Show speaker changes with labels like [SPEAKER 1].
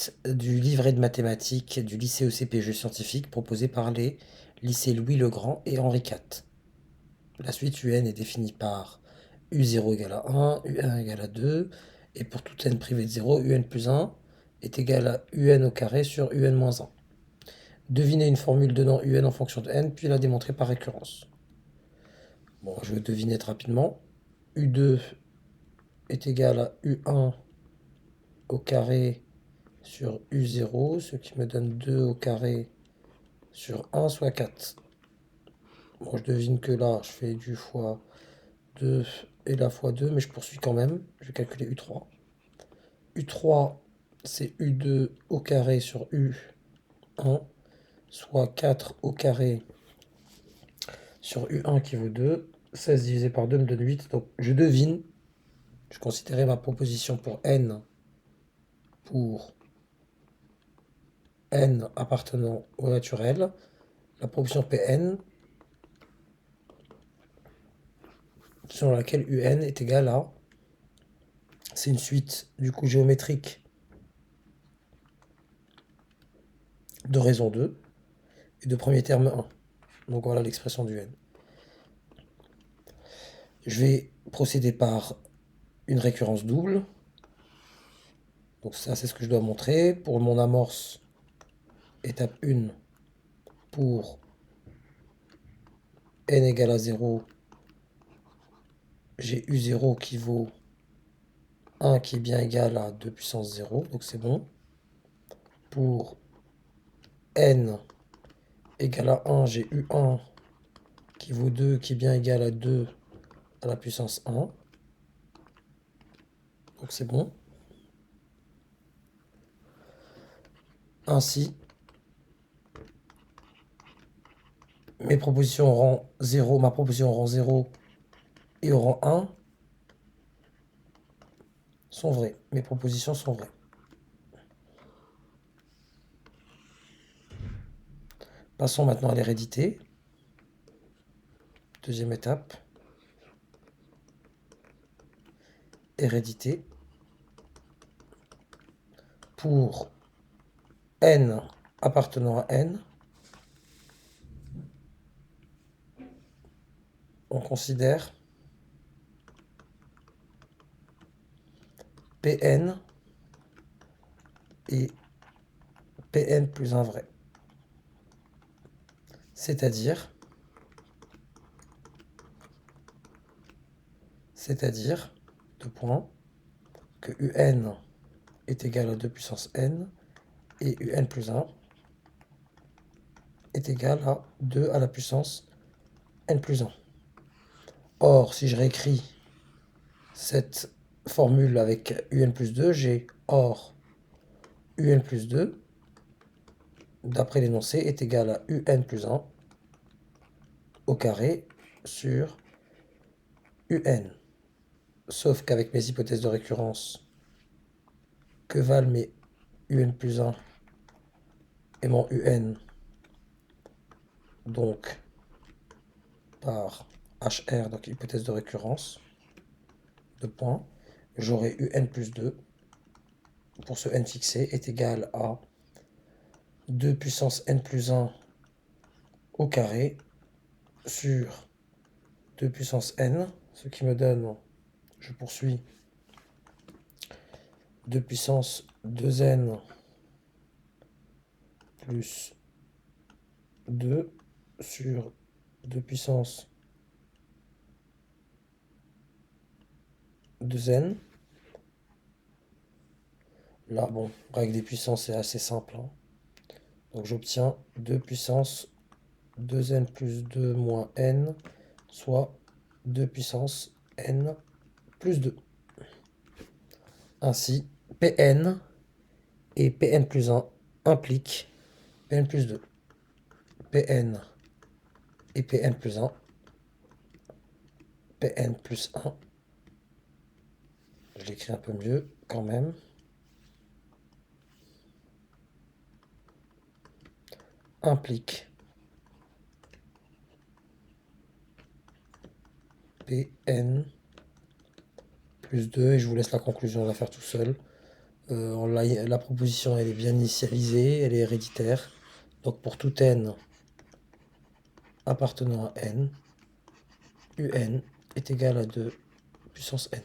[SPEAKER 1] suite du livret de mathématiques du lycée ECP Jeux scientifiques proposé par les lycées Louis-le-Grand et Henri IV. La suite UN est définie par U0 égale à 1, U1 égale à 2, et pour tout n privé de 0, UN plus 1 est égal à UN au carré sur UN moins 1. Devinez une formule donnant UN en fonction de n, puis la démontrer par récurrence. Bon, je vais deviner rapidement. U2 est égal à U1 au carré sur U0, ce qui me donne 2 au carré sur 1, soit 4. Bon, je devine que là, je fais du fois 2 et la fois 2, mais je poursuis quand même. Je vais calculer U3. U3, c'est U2 au carré sur U1, soit 4 au carré sur U1 qui vaut 2. 16 divisé par 2 me donne 8. Donc je devine, je considérais ma proposition pour n appartenant au naturel. La proposition Pn, selon laquelle UN est égal à... C'est une suite du coup géométrique de raison 2 et de premier terme 1. Donc voilà l'expression du n. Je vais procéder par une récurrence double. Donc ça, c'est ce que je dois montrer. Pour mon amorce, étape 1, pour n égale à 0, j'ai U0 qui vaut 1 qui est bien égal à 2 puissance 0, donc c'est bon. Pour n égale à 1, j'ai U1 qui vaut 2 qui est bien égal à 2 à la puissance 1. Donc c'est bon. Ainsi, mes propositions au rang 0, ma proposition au rang 0 et au rang 1 sont vraies. Mes propositions sont vraies. Passons maintenant à l'hérédité. Deuxième étape. Hérédité. Pour n appartenant à n, on considère Pn et Pn plus un vrai. C'est-à-dire deux points, que Un est égal à 2 puissance n et Un plus 1 est égal à 2 à la puissance n plus 1. Or, si je réécris cette formule avec Un plus 2, j'ai or Un plus 2, d'après l'énoncé, est égal à Un plus 1 au carré sur Un. Sauf qu'avec mes hypothèses de récurrence, que valent mes Un plus 1 et mon Un, donc par HR, donc hypothèse de récurrence, de points, j'aurai Un plus 2 pour ce n fixé est égal à 2 puissance n plus 1 au carré sur 2 puissance n, ce qui me donne, je poursuis, 2 puissance 2n plus 2 sur 2 puissance 2n. Là, bon, règle des puissances, c'est assez simple, hein. Donc j'obtiens 2 puissance 2n plus 2 moins n, soit 2 puissance n plus 2. Ainsi, Pn et Pn plus 1 impliquent Pn plus 2. Pn et Pn plus 1, Pn plus 1, je l'écris un peu mieux quand même, implique Pn plus 2, et je vous laisse la conclusion, on va faire tout seul. La proposition, elle est bien initialisée, elle est héréditaire. Donc pour tout n appartenant à n, un est égal à 2 puissance n.